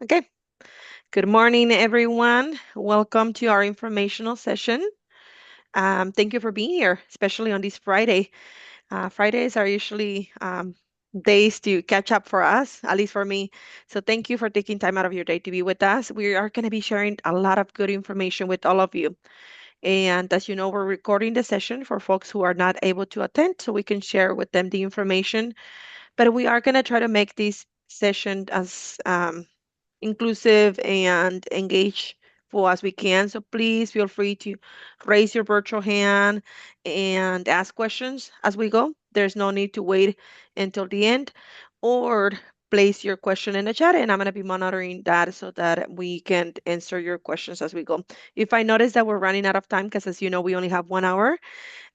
Okay. Good morning, everyone. Welcome to our informational session. Thank you for being here, especially on this Friday. Fridays are usually days to catch up for us, at least for me. So thank you for taking time out of your day to be with us. We are going to be sharing a lot of good information with all of you. And as you know, we're recording the session for folks who are not able to attend so we can share with them the information. But we are going to try to make this session as inclusive and engageful as we can. So please feel free to raise your virtual hand and ask questions as we go. There's no need to wait until the end or place your question in the chat, and I'm going to be monitoring that so that we can answer your questions as we go. If I notice that we're running out of time, because as you know, we only have 1 hour,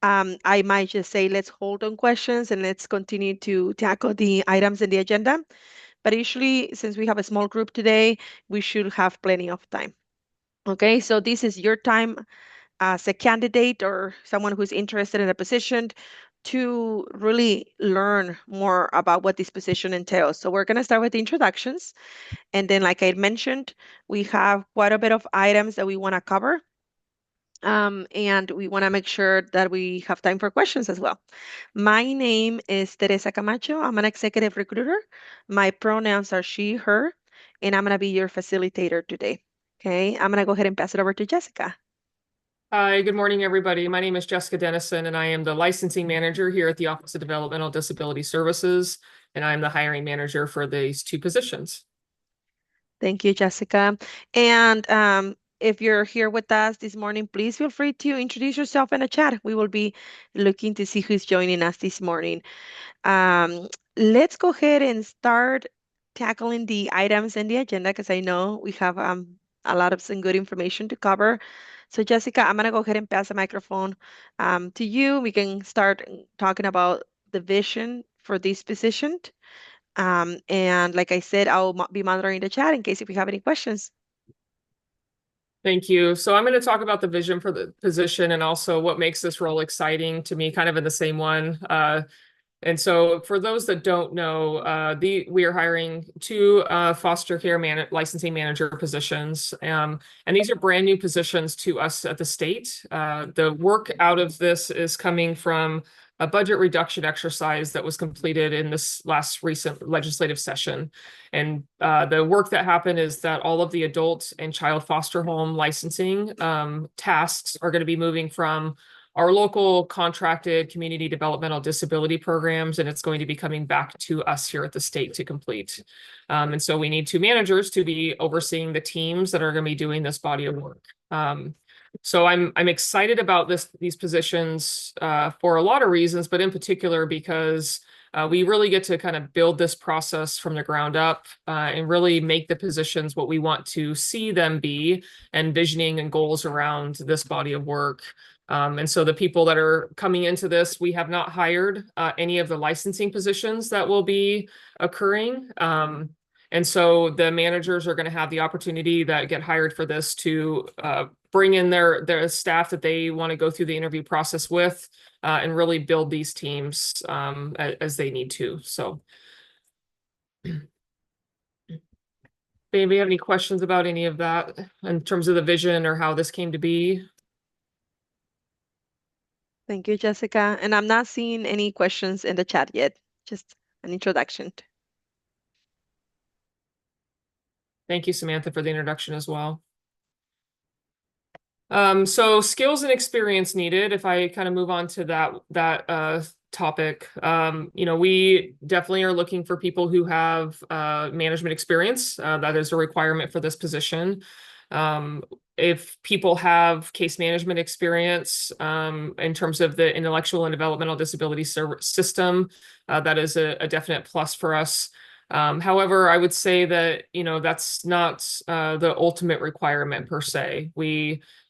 I might just say let's hold on questions and let's continue to tackle the items in the agenda. But usually, since we have a small group today, we should have plenty of time. Okay, so this is your time as a candidate or someone who's interested in a position to really learn more about what this position entails. So we're going to start with the introductions. And then, like I mentioned, we have quite a bit of items that we want to cover. And we want to make sure that we have time for questions as well. My name is Teresa Camacho. I'm an executive recruiter. My pronouns are she, her, and I'm going to be your facilitator today. Okay, I'm going to go ahead and pass it over to Jessica. Hi, good morning, everybody. My name is Jessica Dennison, and I am the licensing manager here at the Office of Developmental Disability Services, and I'm the hiring manager for these two positions. Thank you, Jessica. And if you're here with us this morning, please feel free to introduce yourself in the chat. We will be looking to see who's joining us this morning. Um, let's go ahead and start tackling the items in the agenda because I know we have a lot of some good information to cover. So Jessica, I'm gonna go ahead and pass the microphone to you. We can start talking about the vision for this position. And like I said, I'll be monitoring the chat in case if we have any questions. Thank you. So I'm going to talk about the vision for the position and also what makes this role exciting to me, kind of in the same one. And so for those that don't know, we are hiring two foster care licensing manager positions. And these are brand new positions to us at the state. The work out of this is coming from a budget reduction exercise that was completed in this last recent legislative session. And the work that happened is that all of the adult and child foster home licensing tasks are going to be moving from our local contracted community developmental disability programs, and it's going to be coming back to us here at the state to complete. And so we need two managers to be overseeing the teams that are going to be doing this body of work. So I'm excited about these positions for a lot of reasons, but in particular because we really get to kind of build this process from the ground up and really make the positions what we want to see them be, and visioning and goals around this body of work. And so the people that are coming into this, we have not hired any of the licensing positions that will be occurring. And so the managers are going to have the opportunity that get hired for this to bring in their staff that they want to go through the interview process with and really build these teams as they need to. So anybody have any questions about any of that in terms of the vision or how this came to be? Thank you, Jessica. And I'm not seeing any questions in the chat yet, just an introduction. Thank you, Samantha, for the introduction as well. So skills and experience needed, if I kind of move on to that topic, we definitely are looking for people who have management experience. That is a requirement for this position. If people have case management experience in terms of the intellectual and developmental disability system, that is a definite plus for us. However, I would say that, that's not the ultimate requirement per se.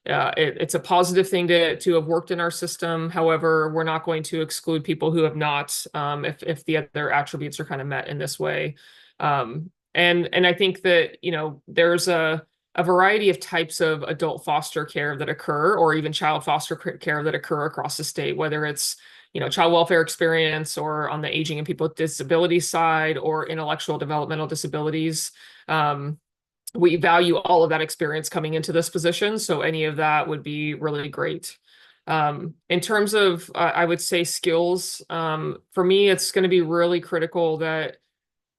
It's a positive thing to have worked in our system. However, we're not going to exclude people who have not, if the other attributes are kind of met in this way. And I think that, there's a variety of types of adult foster care that occur, or even child foster care that occur across the state, whether it's child welfare experience or on the aging and people with disabilities side or intellectual developmental disabilities. we value all of that experience coming into this position. So any of that would be really great. In terms of, I would say skills, for me, it's going to be really critical that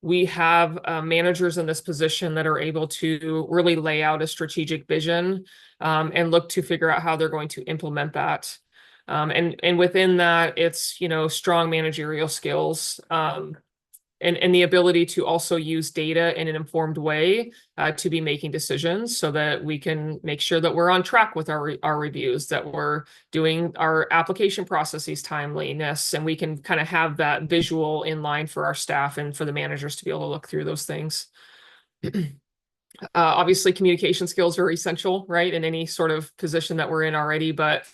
we have managers in this position that are able to really lay out a strategic vision, and look to figure out how they're going to implement that. And within that, it's, strong managerial skills, and the ability to also use data in an informed way, to be making decisions so that we can make sure that we're on track with our reviews, that we're doing our application processes timeliness, and we can kind of have that visual in line for our staff and for the managers to be able to look through those things. Obviously, communication skills are essential, right, in any sort of position that we're in already, but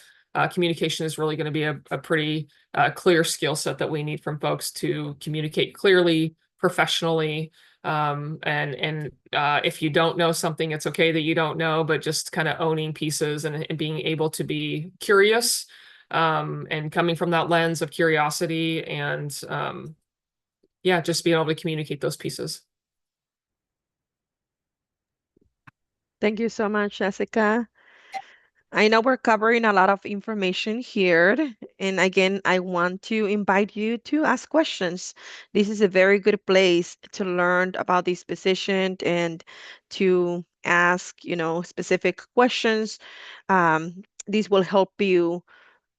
communication is really going to be a pretty clear skill set that we need from folks to communicate clearly, professionally. And if you don't know something, it's okay that you don't know, but just kind of owning pieces and being able to be curious, and coming from that lens of curiosity and yeah, just being able to communicate those pieces. Thank you so much, Jessica. I know we're covering a lot of information here. And again, I want to invite you to ask questions. This is a very good place to learn about this position and to ask, specific questions. This will help you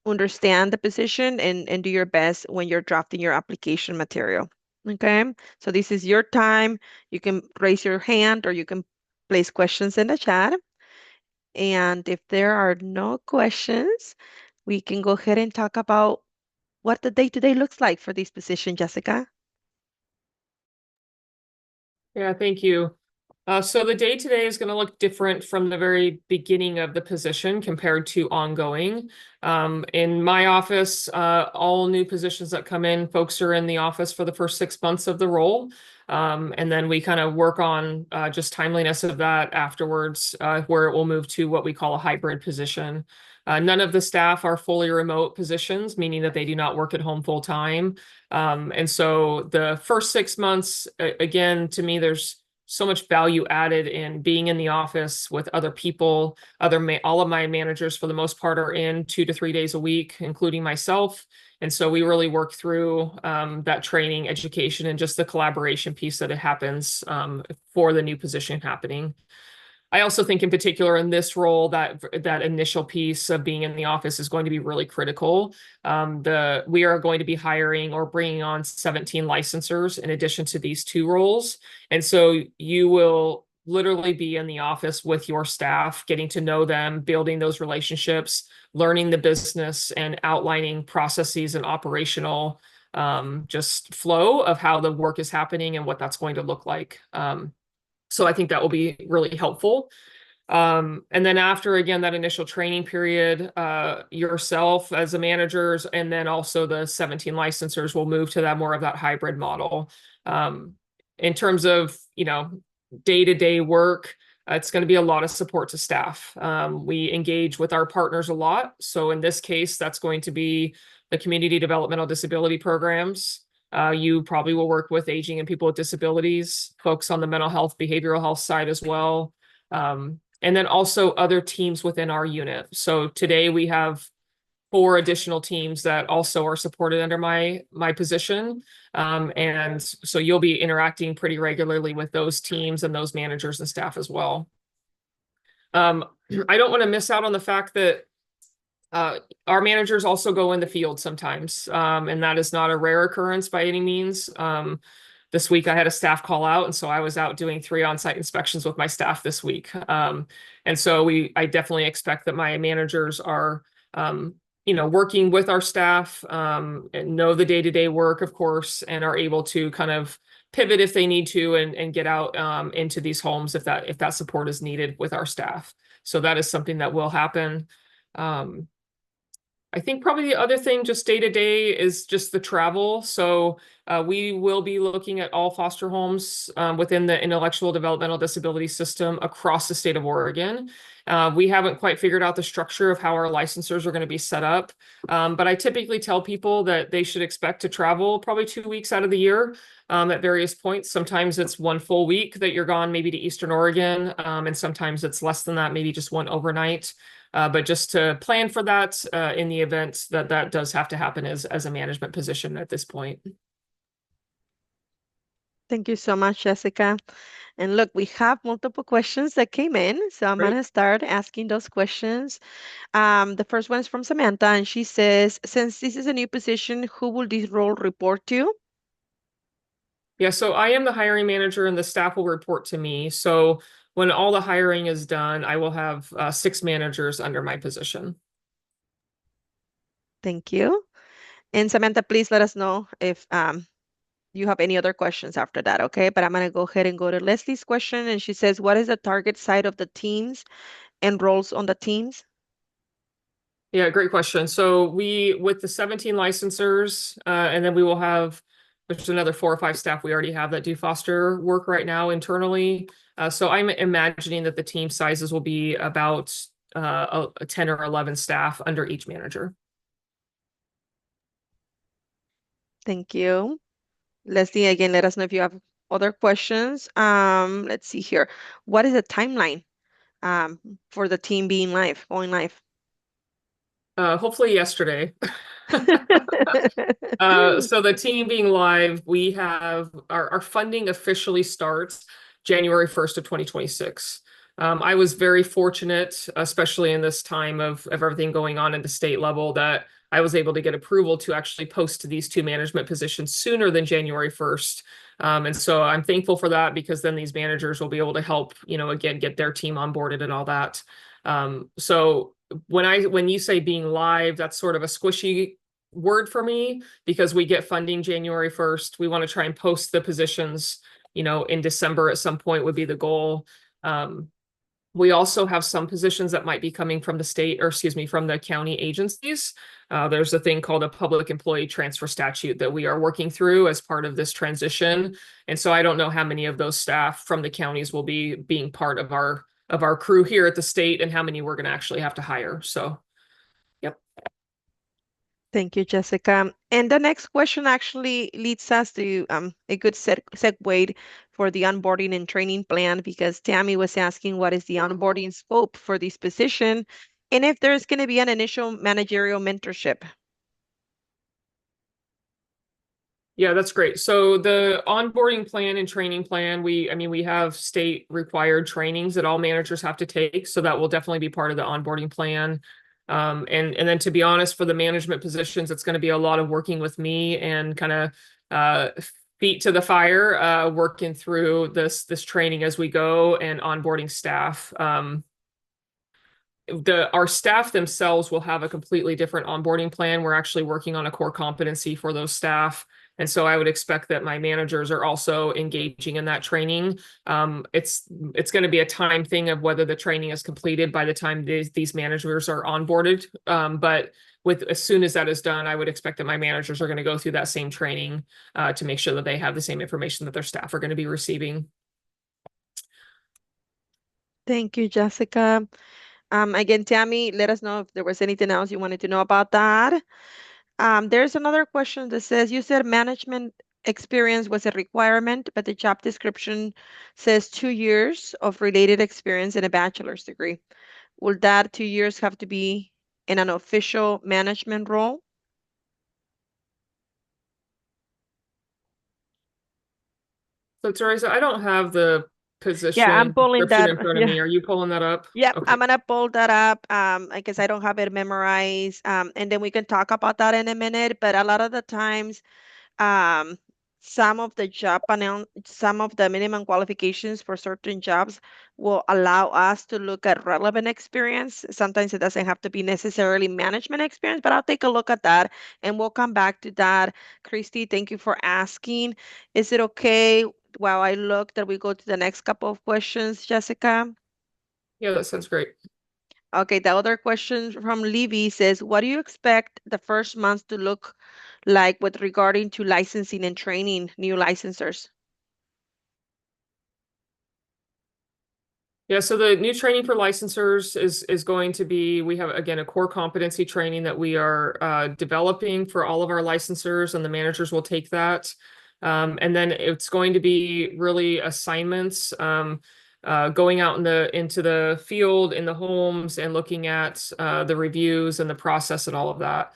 understand the position and do your best when you're drafting your application material. Okay, so this is your time. You can raise your hand or you can place questions in the chat. And if there are no questions, we can go ahead and talk about what the day-to-day looks like for this position, Jessica. Yeah, thank you. So the day today is going to look different from the very beginning of the position compared to ongoing. In my office, all new positions that come in, folks are in the office for the first 6 months of the role. And then we kind of work on just timeliness of that afterwards, where it will move to what we call a hybrid position. None of the staff are fully remote positions, meaning that they do not work at home full time. And so the first 6 months, again, to me, there's so much value added in being in the office with other people. All of my managers, for the most part, are in 2 to 3 days a week, including myself. And so we really work through that training, education, and just the collaboration piece that it happens for the new position happening. I also think in particular in this role that initial piece of being in the office is going to be really critical. We are going to be hiring or bringing on 17 licensors in addition to these two roles. And so you will literally be in the office with your staff, getting to know them, building those relationships, learning the business, and outlining processes and operational just flow of how the work is happening and what that's going to look like. So I think that will be really helpful. And then after, again, that initial training period, yourself as a managers, and then also the 17 licensors will move to that more of that hybrid model. In terms of, day-to-day work, it's going to be a lot of support to staff. We engage with our partners a lot. So in this case, that's going to be the community developmental disability programs. You probably will work with aging and people with disabilities, folks on the mental health, behavioral health side as well. And then also other teams within our unit. So today we have 4 additional teams that also are supported under my position. And so you'll be interacting pretty regularly with those teams and those managers and staff as well. I don't want to miss out on the fact that our managers also go in the field sometimes, and that is not a rare occurrence by any means. This week I had a staff call out, and so I was out doing 3 on-site inspections with my staff this week. And so I definitely expect that my managers are, working with our staff, and know the day-to-day work, of course, and are able to kind of pivot if they need to and get out into these homes if that support is needed with our staff. So that is something that will happen. I think probably the other thing just day to day is just the travel. So we will be looking at all foster homes within the intellectual developmental disability system across the state of Oregon. We haven't quite figured out the structure of how our licensors are going to be set up. But I typically tell people that they should expect to travel probably 2 weeks out of the year at various points. Sometimes it's one full week that you're gone, maybe to Eastern Oregon, and sometimes it's less than that, maybe just one overnight. But just to plan for that in the event that that does have to happen as a management position at this point. Thank you so much, Jessica. And look, we have multiple questions that came in, so I'm Great. gonna start asking those questions. The first one is from Samantha, and she says, since this is a new position, who will this role report to? Yeah, so I am the hiring manager and the staff will report to me. So when all the hiring is done, I will have 6 managers under my position. Thank you. And Samantha, please let us know if you have any other questions after that, okay? But I'm gonna go ahead and go to Leslie's question, and she says, what is the target side of the teams and roles on the teams? Yeah, great question. So we, with the 17 licensors, and then we will have, which is another 4 or 5 staff we already have that do foster work right now internally. So I'm imagining that the team sizes will be about a 10 or 11 staff under each manager. Thank you. Leslie, again, let us know if you have other questions. Let's see here. What is the timeline um, for the team being live, going live? Hopefully yesterday. So the team being live, we have our funding officially starts January 1st of 2026. I was very fortunate, especially in this time of everything going on at the state level, that I was able to get approval to actually post these 2 management positions sooner than January 1st. And so I'm thankful for that because then these managers will be able to help, again, get their team onboarded and all that. So when you say being live, that's sort of a squishy word for me because we get funding January 1st. We want to try and post the positions, in December at some point would be the goal. We also have some positions that might be coming from the state, or excuse me, from the county agencies. There's a thing called a public employee transfer statute that we are working through as part of this transition. And so I don't know how many of those staff from the counties will be being part of our crew here at the state and how many we're going to actually have to hire. So, yep. Thank you, Jessica. And the next question actually leads us to a good segue for the onboarding and training plan because Tammy was asking what is the onboarding scope for this position and if there's going to be an initial managerial mentorship. Yeah, that's great. So the onboarding plan and training plan, we have state required trainings that all managers have to take. So that will definitely be part of the onboarding plan. And then to be honest, for the management positions, it's going to be a lot of working with me and kind of feet to the fire, working through this training as we go and onboarding staff. Our staff themselves will have a completely different onboarding plan. We're actually working on a core competency for those staff. And so I would expect that my managers are also engaging in that training. It's going to be a time thing of whether the training is completed by the time these managers are onboarded. But as soon as that is done, I would expect that my managers are going to go through that same training to make sure that they have the same information that their staff are going to be receiving. Thank you, Jessica. Again, Tammy, let us know if there was anything else you wanted to know about that. There's another question that says, you said management experience was a requirement, but the job description says 2 years of related experience and a bachelor's degree. Will that 2 years have to be in an official management role? So Teresa, I don't have the Yeah, I'm position pulling description that. in front of Yeah. me. Are you pulling that up? Yep, Okay. I'm gonna pull that up. I guess I don't have it memorized. And then we can talk about that in a minute. But a lot of the times, um, some of the minimum qualifications for certain jobs will allow us to look at relevant experience. Sometimes it doesn't have to be necessarily management experience, but I'll take a look at that and we'll come back to that. Christy, thank you for asking. Is it okay while I look that we go to the next couple of questions, Jessica? Yeah, that sounds great. Okay, the other question from Levy says, what do you expect the first month to look like with regarding to licensing and training new licensors? Yeah, so the new training for licensors is going to be, we have again a core competency training that we are developing for all of our licensors, and the managers will take that. And then it's going to be really assignments, going out into the field, in the homes, and looking at the reviews and the process and all of that.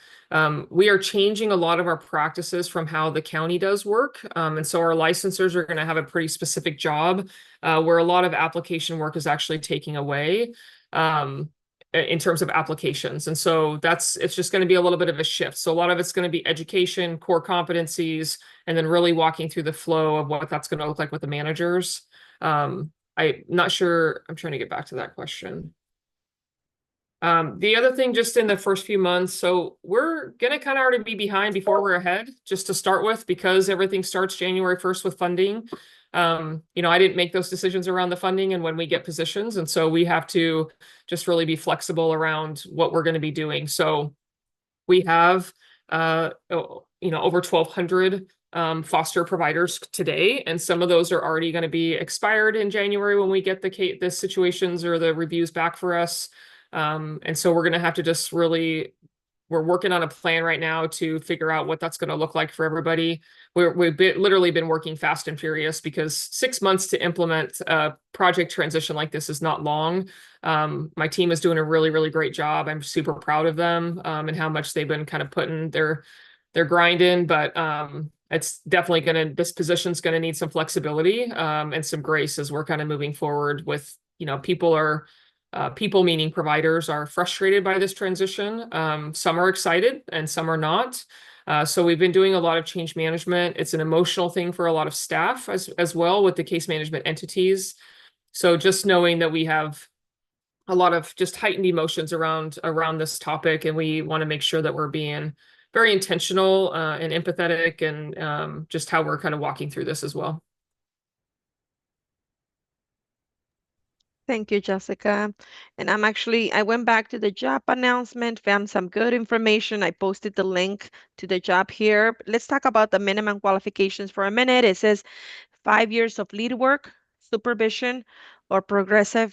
We are changing a lot of our practices from how the county does work. And so our licensors are going to have a pretty specific job, where a lot of application work is actually taking away, in terms of applications. And so it's just going to be a little bit of a shift. So a lot of it's going to be education, core competencies, and then really walking through the flow of what that's going to look like with the managers. I'm not sure. I'm trying to get back to that question. The other thing, just in the first few months, so we're gonna kind of already be behind before we're ahead, just to start with, because everything starts January 1st with funding. I didn't make those decisions around the funding and when we get positions, and so we have to just really be flexible around what we're going to be doing. So we have over 1,200 foster providers today, and some of those are already going to be expired in January when we get the situations or the reviews back for us. And so we're going to have to just really, we're working on a plan right now to figure out what that's going to look like for everybody. Literally been working fast and furious, because 6 months to implement a project transition like this is not long. My team is doing a really, really great job. I'm super proud of them, and how much they've been kind of putting their grind in. But it's definitely this position's going to need some flexibility, and some grace as we're kind of moving forward with, people, meaning providers, are frustrated by this transition. Some are excited and some are not. So we've been doing a lot of change management. It's an emotional thing for a lot of staff as well, with the case management entities. So just knowing that we have a lot of just heightened emotions around this topic, and we want to make sure that we're being very intentional, and empathetic, and just how we're kind of walking through this as well. Thank you, Jessica. And I went back to the job announcement, found some good information. I posted the link to the job here. Let's talk about the minimum qualifications for a minute. It says 5 years of lead work, supervision, or progressively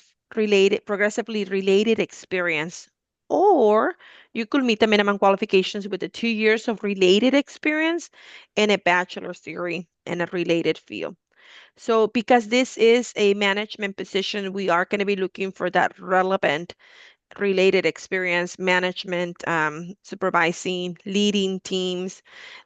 related experience. Or you could meet the minimum qualifications with the 2 years of related experience and a bachelor's degree in a related field. So because this is a management position, we are going to be looking for that relevant related experience, management, supervising, leading teams.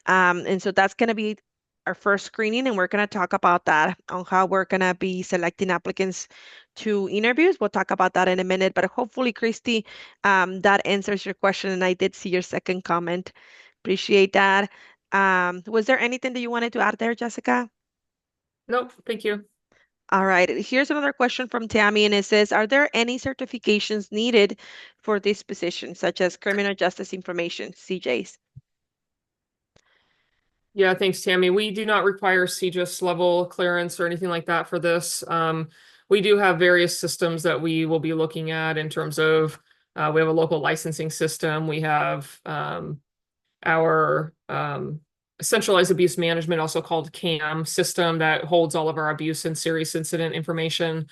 And so that's going to be our first screening, and we're going to talk about that on how we're going to be selecting applicants to interviews. We'll talk about that in a minute, but hopefully, Christy, that answers your question. And I did see your second comment. Appreciate that. Was there anything that you wanted to add there, Jessica? Nope, thank you. All right, here's another question from Tammy, and it says, are there any certifications needed for this position, such as criminal justice information, CJs? Yeah, thanks, Tammy. We do not require CJIS level clearance or anything like that for this. We do have various systems that we will be looking at in terms of, we have a local licensing system. We have our centralized abuse management, also called CAM system, that holds all of our abuse and serious incident information.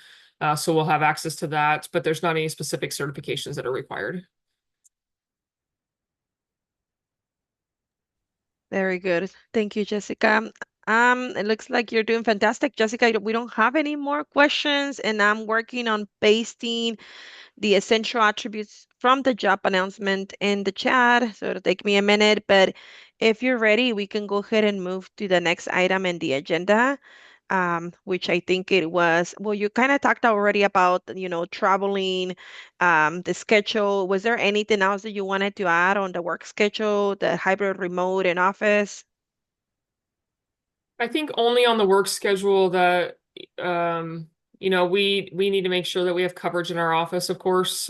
So we'll have access to that, but there's not any specific certifications that are required. Very good. Thank you, Jessica. It looks like you're doing fantastic, Jessica. We don't have any more questions, and I'm working on pasting the essential attributes from the job announcement in the chat. So it'll take me a minute, but if you're ready, we can go ahead and move to the next item in the agenda, which I think it was, well, you kind of talked already about, traveling, the schedule. Was there anything else that you wanted to add on the work schedule, the hybrid remote and office? I think only on the work schedule that we need to make sure that we have coverage in our office, of course.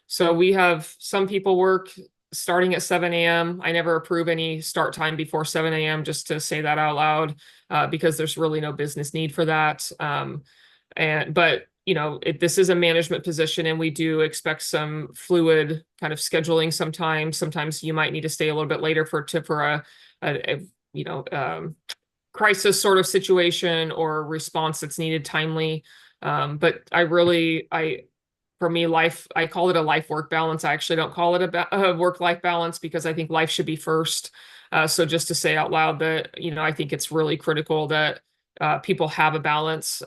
So we have some people work starting at 7 a.m. I never approve any start time before 7 a.m., just to say that out loud, because there's really no business need for that. But this is a management position and we do expect some fluid kind of scheduling sometimes. Sometimes you might need to stay a little bit later for a you know, crisis sort of situation or response that's needed timely. But for me, I call it a life work balance. I actually don't call it a work life balance because I think life should be first. So just to say out loud that, I think it's really critical that people have a balance.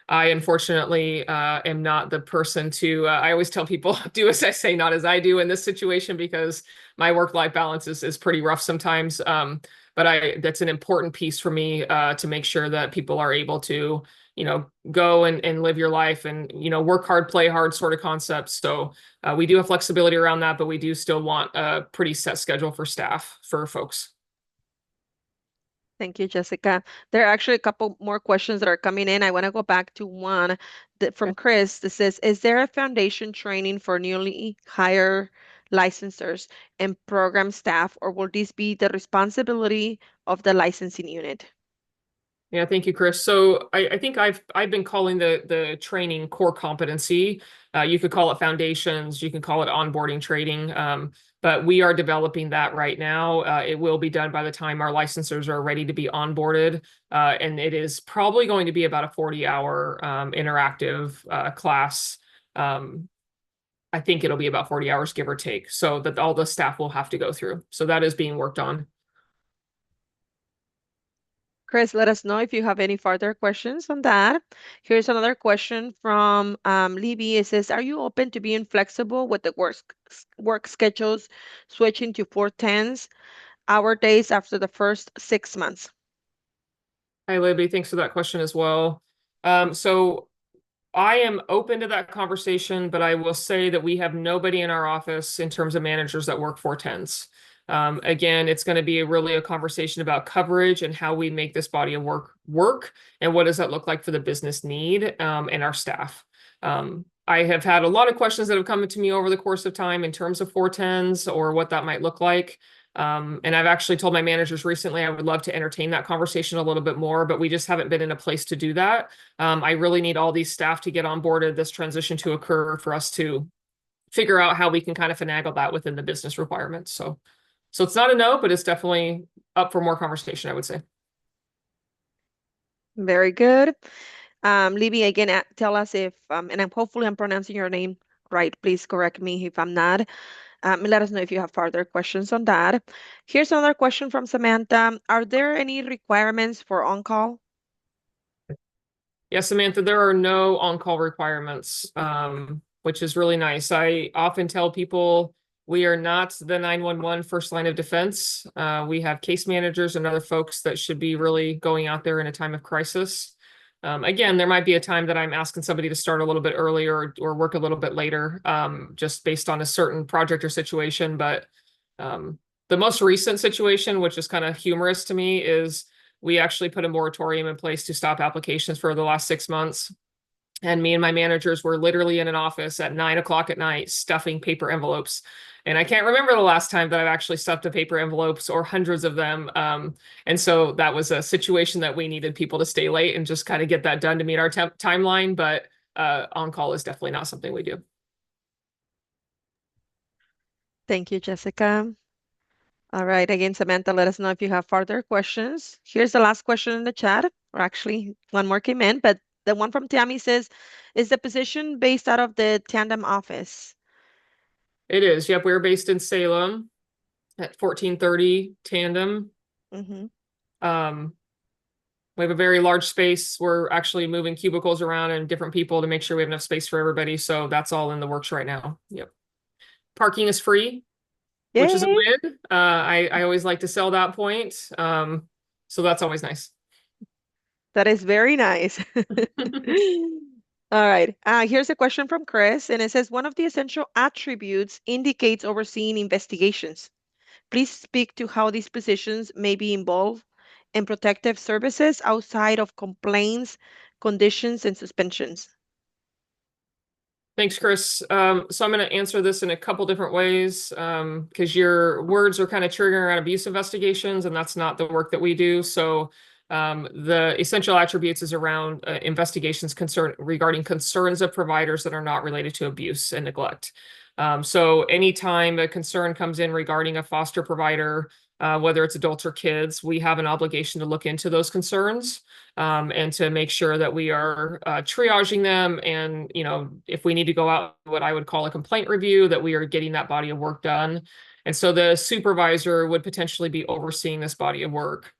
I unfortunately am not the person I always tell people, do as I say, not as I do in this situation, because my work-life balance is pretty rough sometimes. But that's an important piece for me to make sure that people are able to, go and live your life and, work hard, play hard sort of concepts. So we do have flexibility around that, but we do still want a pretty set schedule for staff, for folks. Thank you, Jessica. There are actually a couple more questions that are coming in. I want to go back to one from Chris that says, is there a foundation training for newly hired licensors and program staff, or will this be the responsibility of the licensing unit? Yeah, thank you, Chris. So I think I've been calling the training core competency. You could call it foundations, you can call it onboarding training, but we are developing that right now. It will be done by the time our licensors are ready to be onboarded, and it is probably going to be about a 40-hour interactive class. I think it'll be about 40 hours, give or take, so that all the staff will have to go through. So that is being worked on. Chris, let us know if you have any further questions on that. Here's another question from Libby. It says, are you open to being flexible with the work schedules, switching to 4 10s hour days after the first 6 months? Hi, Libby. Thanks for that question as well. So I am open to that conversation, but I will say that we have nobody in our office in terms of managers that work 410s. Again, it's going to be really a conversation about coverage and how we make this body of work and what does that look like for the business need and our staff. I have had a lot of questions that have come to me over the course of time in terms of 410s or what that might look like. And I've actually told my managers recently I would love to entertain that conversation a little bit more, but we just haven't been in a place to do that. I really need all these staff to get onboarded, this transition to occur for us to figure out how we can kind of finagle that within the business requirements. So it's not a no, but it's definitely up for more conversation, I would say. Very good. Libby, again, tell us if, and hopefully I'm pronouncing your name right. Please correct me if I'm not. Let us know if you have further questions on that. Here's another question from Samantha. Are there any requirements for on-call? Yeah, Samantha, there are no on-call requirements, which is really nice. I often tell people we are not the 911 first line of defense. We have case managers and other folks that should be really going out there in a time of crisis. Again, there might be a time that I'm asking somebody to start a little bit earlier or work a little bit later, just based on a certain project or situation. But the most recent situation, which is kind of humorous to me, is we actually put a moratorium in place to stop applications for the last 6 months. And me and my managers were literally in an office at 9 o'clock at night stuffing paper envelopes. And I can't remember the last time that I've actually stuffed a paper envelopes or hundreds of them. And so that was a situation that we needed people to stay late and just kind of get that done to meet our timeline. But on call is definitely not something we do. Thank you, Jessica. All right. Again, Samantha, let us know if you have further questions. Here's the last question in the chat, or actually one more came in, but the one from Tammy says, is the position based out of the Tandem office? It is. Yep. We're based in Salem at 1430 Tandem. Mm-hmm. We have a very large space. We're actually moving cubicles around and different people to make sure we have enough space for everybody. So that's all in the works right now. Yep. Parking is free, which is a Yay! win. I always like to sell that point. So that's always nice. That is very nice. All right. Here's a question from Chris, and it says, one of the essential attributes indicates overseeing investigations. Please speak to how these positions may be involved in protective services outside of complaints, conditions, and suspensions. Thanks, Chris. So I'm going to answer this in a couple different ways because your words are kind of triggering around abuse investigations, and that's not the work that we do. So The essential attributes is around investigations regarding concerns of providers that are not related to abuse and neglect. So anytime a concern comes in regarding a foster provider, whether it's adults or kids, we have an obligation to look into those concerns and to make sure that we are triaging them. And, if we need to go out, what I would call a complaint review, that we are getting that body of work done. And so the supervisor would potentially be overseeing this body of work.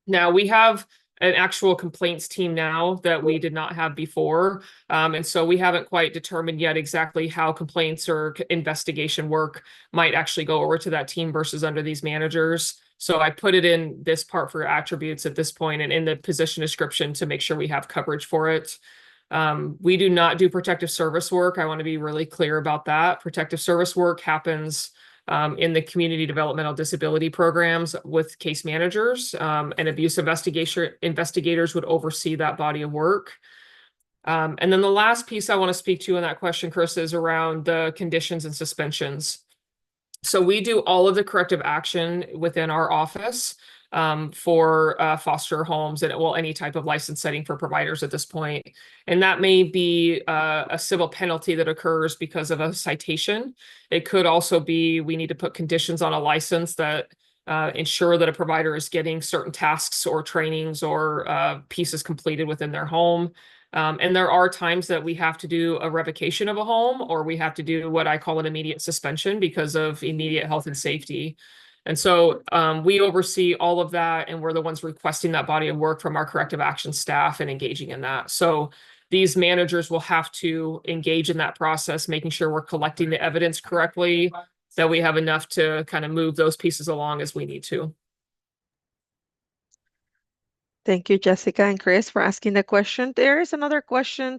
Now we have an actual complaints team now that we did not have before. And so we haven't quite determined yet exactly how complaints or investigation work might actually go over to that team versus under these managers. So I put it in this part for attributes at this point and in the position description to make sure we have coverage for it. We do not do protective service work. I want to be really clear about that. Protective service work happens in the community developmental disability programs with case managers, and abuse investigators would oversee that body of work. And then the last piece I want to speak to in that question, Chris, is around the conditions and suspensions. So we do all of the corrective action within our office for foster homes and any type of license setting for providers at this point. And that may be a civil penalty that occurs because of a citation. It could also be we need to put conditions on a license that ensure that a provider is getting certain tasks or trainings or pieces completed within their home. And there are times that we have to do a revocation of a home, or we have to do what I call an immediate suspension because of immediate health and safety. And so we oversee all of that, and we're the ones requesting that body of work from our corrective action staff and engaging in that. So these managers will have to engage in that process, making sure we're collecting the evidence correctly, that we have enough to kind of move those pieces along as we need to. Thank you, Jessica and Chris, for asking the question. There is another question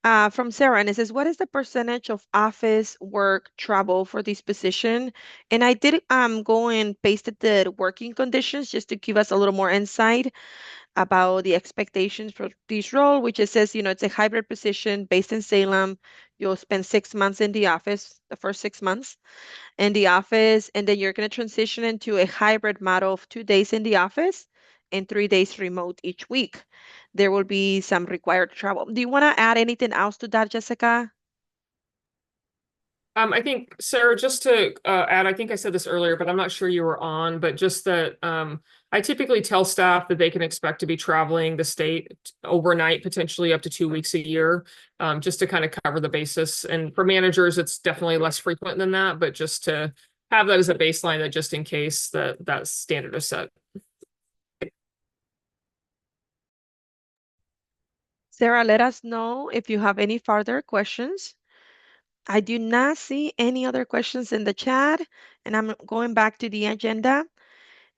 from Sarah, and it says, what is the percentage of office work travel for this position? And I did go and pasted the working conditions just to give us a little more insight about the expectations for this role, which it says, it's a hybrid position based in Salem. You'll spend 6 months in the office, the first 6 months in the office, and then you're going to transition into a hybrid model of 2 days in the office and 3 days remote each week. There will be some required travel. Do you want to add anything else to that, Jessica? I think, Sarah, just to add, I think I said this earlier, but I'm not sure you were on, but just that I typically tell staff that they can expect to be traveling the state overnight, potentially up to 2 weeks a year, just to kind of cover the basis. And for managers, it's definitely less frequent than that, but just to have that as a baseline, that just in case that standard is set. Sarah, let us know if you have any further questions. I do not see any other questions in the chat, and I'm going back to the agenda.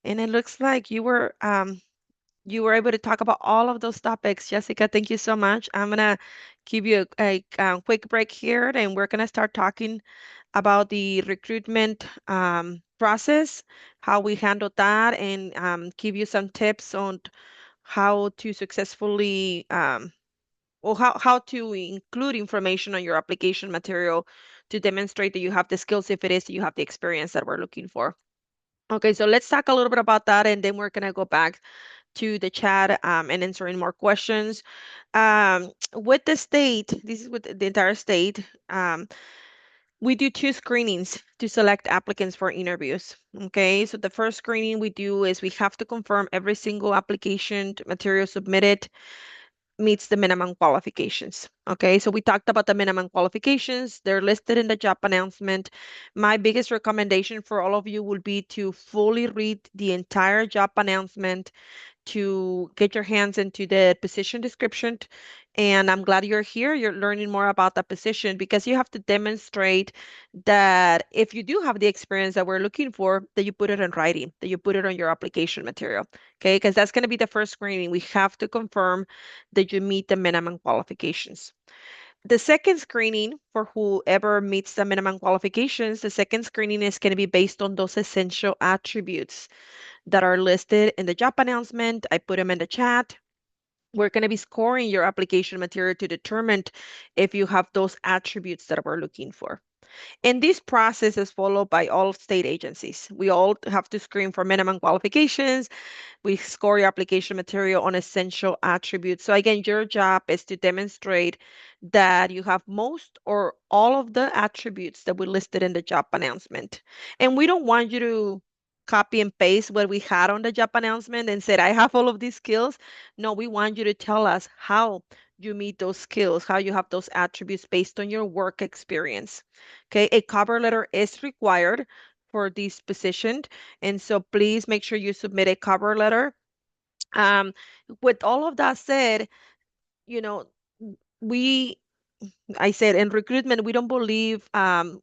And it looks like you were able to talk about all of those topics. Jessica, thank you so much. I'm gonna give you a quick break here, and we're gonna start talking about the recruitment process, how we handle that, and give you some tips on how to successfully or how to include information on your application material to demonstrate that you have the skills if it is that you have the experience that we're looking for. Okay, so let's talk a little bit about that, and then we're gonna go back to the chat and answering more questions. With the state, this is with the entire state, we do two screenings to select applicants for interviews. Okay, so the first screening we do is we have to confirm every single application material submitted meets the minimum qualifications. Okay, so we talked about the minimum qualifications. They're listed in the job announcement. My biggest recommendation for all of you will be to fully read the entire job announcement to get your hands into the position description. And I'm glad you're here. You're learning more about the position because you have to demonstrate that if you do have the experience that we're looking for, that you put it in writing, that you put it on your application material. Okay, because that's going to be the first screening. We have to confirm that you meet the minimum qualifications. The second screening for whoever meets the minimum qualifications, the second screening is going to be based on those essential attributes that are listed in the job announcement. I put them in the chat. We're going to be scoring your application material to determine if you have those attributes that we're looking for. And this process is followed by all state agencies. We all have to screen for minimum qualifications. We score your application material on essential attributes. So again, your job is to demonstrate that you have most or all of the attributes that we listed in the job announcement. And we don't want you to copy and paste what we had on the job announcement and said, I have all of these skills. No, we want you to tell us how you meet those skills, how you have those attributes based on your work experience. Okay, a cover letter is required for this position. And so please make sure you submit a cover letter. Um, with all of that said, you know, we I said in recruitment, we don't believe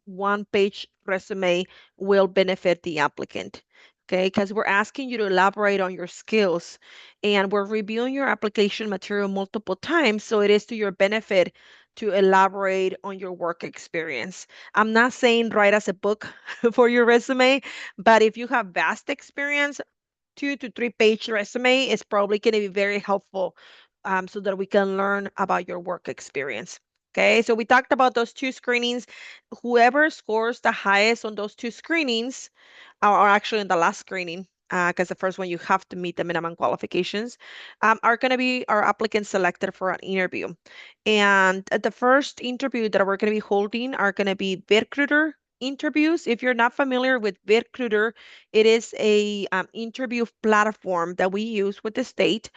one page resume will benefit the applicant. Okay, because we're asking you to elaborate on your skills and we're reviewing your application material multiple times. So it is to your benefit to elaborate on your work experience. I'm not saying write as a book for your resume, but if you have vast experience, 2 to 3 page resume is probably going to be very helpful so that we can learn about your work experience. Okay, so we talked about those two screenings. Whoever scores the highest on those two screenings, or actually in the last screening, because the first one you have to meet the minimum qualifications, are going to be our applicants selected for an interview. And the first interview that we're going to be holding are going to be Recruiter interviews. If you're not familiar with Recruiter, it is a interview platform that we use with the state.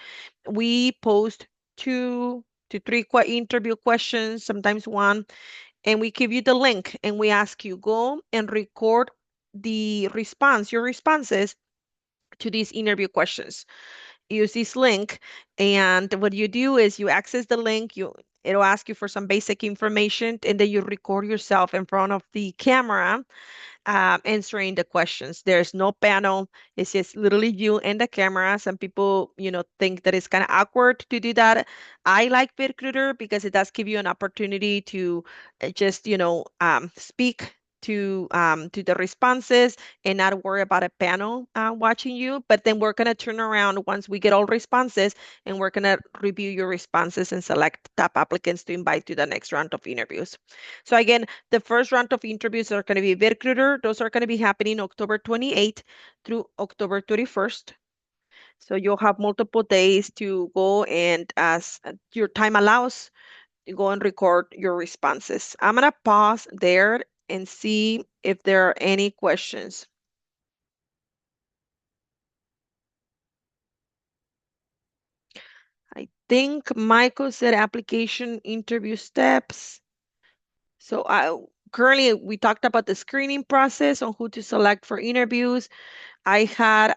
We post 2 to 3 interview questions, sometimes one, and we give you the link and we ask you go and record your responses to these interview questions. Use this link, and what you do is you access the link, it'll ask you for some basic information, and then you record yourself in front of the camera answering the questions. There's no panel. It's just literally you and the camera. Some people, think that it's kind of awkward to do that. I like VidCruiter because it does give you an opportunity to just, speak to the responses and not worry about a panel watching you. But then we're gonna turn around once we get all responses, and we're gonna review your responses and select top applicants to invite to the next round of interviews. So again, the first round of interviews are going to be Recruiter. Those are going to be happening October 28th through October 31st. So you'll have multiple days to go and, as your time allows, you go and record your responses. I'm going to pause there and see if there are any questions. I think Michael said application interview steps. So currently we talked about the screening process on who to select for interviews. I had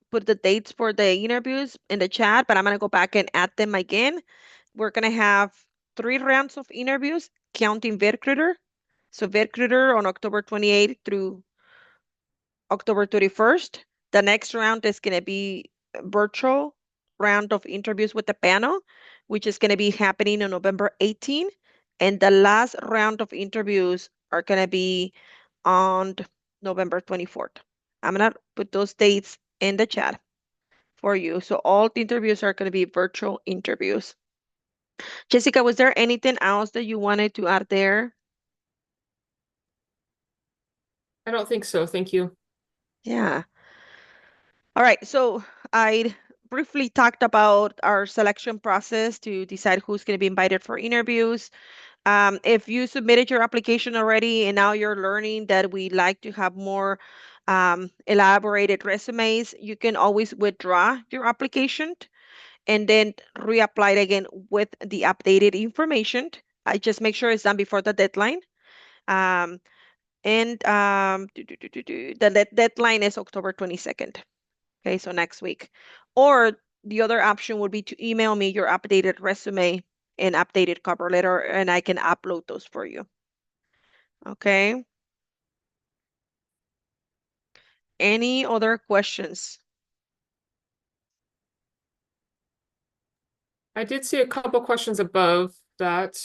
put the dates for the interviews in the chat, but I'm gonna go back and add them again. We're gonna have 3 rounds of interviews, counting VidCruiter. So VidCruiter on October 28th through October 31st. The next round is gonna be a virtual round of interviews with the panel, which is gonna be happening on November 18th. And the last round of interviews are gonna be on November 24th. I'm gonna put those dates in the chat for you. So all the interviews are gonna be virtual interviews. Jessica, was there anything else that you wanted to add there? I don't think so. Thank you. Yeah. All right. So I briefly talked about our selection process to decide who's going to be invited for interviews. If you submitted your application already and now you're learning that we like to have more elaborated resumes, you can always withdraw your application and then reapply it again with the updated information. I just make sure it's done before the deadline. Um, and the deadline is October 22nd. Okay, so next week. Or the other option would be to email me your updated resume and updated cover letter, and I can upload those for you. Okay. Any other questions? I did see a couple questions above that.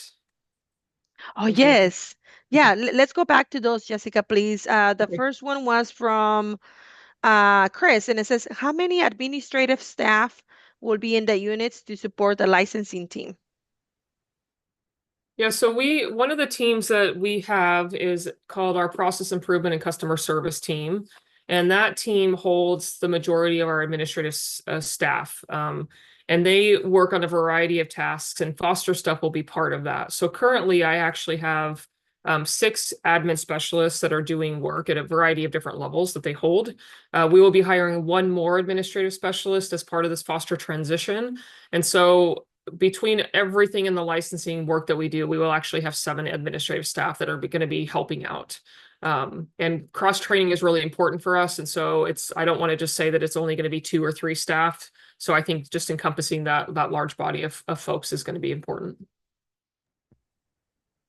Oh, If you, yes. Yeah, let's go back to those, Jessica, please. The okay. first one was from Chris, and it says, how many administrative staff will be in the units to support the licensing team? Yeah, so one of the teams that we have is called our process improvement and customer service team. And that team holds the majority of our administrative staff. And they work on a variety of tasks, and foster stuff will be part of that. So currently, I actually have six admin specialists that are doing work at a variety of different levels that they hold. We will be hiring one more administrative specialist as part of this foster transition. And so between everything in the licensing work that we do, we will actually have seven administrative staff that are going to be helping out. And cross training is really important for us. And so I don't want to just say that it's only going to be two or three staff. So I think just encompassing that large body of folks is going to be important.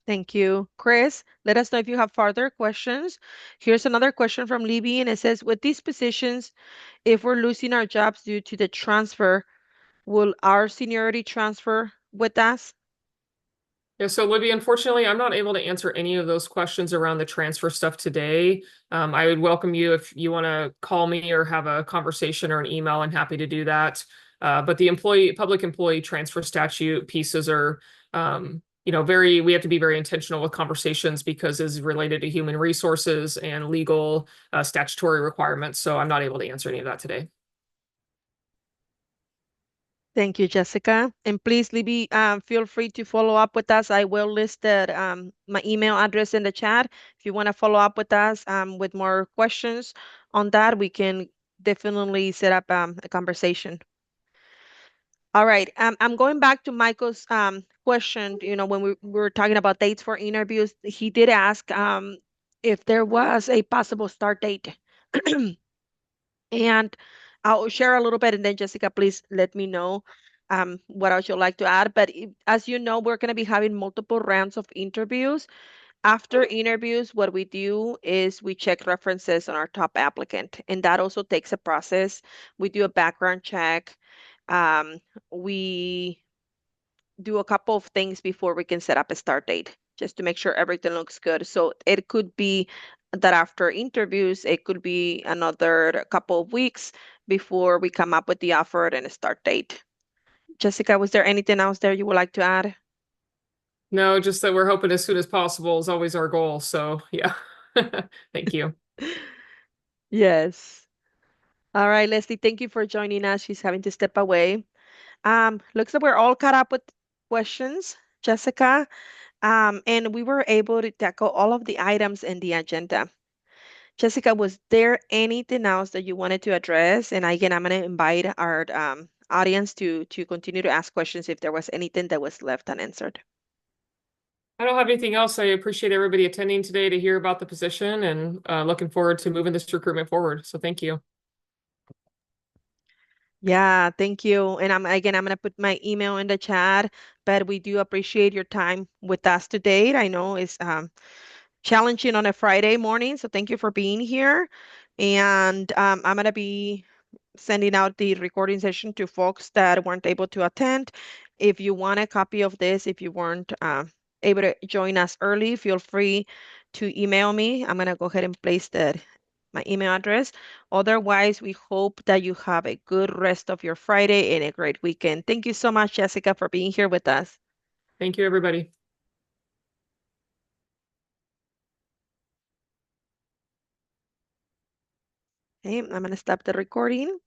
Thank you. Chris, let us know if you have further questions. Here's another question from Libby, and it says, with these positions, if we're losing our jobs due to the transfer, will our seniority transfer with us? Yeah, so Libby, unfortunately, I'm not able to answer any of those questions around the transfer stuff today. I would welcome you if you want to call me or have a conversation or an email. I'm happy to do that. But the public employee transfer statute pieces are, we have to be very intentional with conversations because it's related to human resources and legal statutory requirements. So I'm not able to answer any of that today. Thank you, Jessica. And please, Libby, feel free to follow up with us. I will list my email address in the chat. If you want to follow up with us with more questions on that, we can definitely set up a conversation. All right. I'm going back to Michael's question. When we were talking about dates for interviews, he did ask if there was a possible start date. And I'll share a little bit, and then Jessica, please let me know what else you'd like to add. But as you know, we're going to be having multiple rounds of interviews. After interviews, what we do is we check references on our top applicant, and that also takes a process. We do a background check. We do a couple of things before we can set up a start date, just to make sure everything looks good. So it could be that after interviews, it could be another couple of weeks before we come up with the offer and a start date. Jessica, was there anything else there you would like to add? No, just that we're hoping as soon as possible is always our goal. So yeah, thank you. Yes. All right, Leslie, thank you for joining us. She's having to step away. Looks like we're all caught up with questions, Jessica. And we were able to tackle all of the items in the agenda. Jessica, was there anything else that you wanted to address? And again, I'm going to invite our audience to continue to ask questions if there was anything that was left unanswered. I don't have anything else. I appreciate everybody attending today to hear about the position and looking forward to moving this recruitment forward. So thank you. Yeah, thank you. And I'm going to put my email in the chat, but we do appreciate your time with us today. I know it's challenging on a Friday morning, so thank you for being here. And I'm going to be sending out the recording session to folks that weren't able to attend. If you want a copy of this, if you weren't able to join us early, feel free to email me. I'm going to go ahead and place my email address. Otherwise, we hope that you have a good rest of your Friday and a great weekend. Thank you so much, Jessica, for being here with us. Thank you, everybody. Okay, I'm going to stop the recording.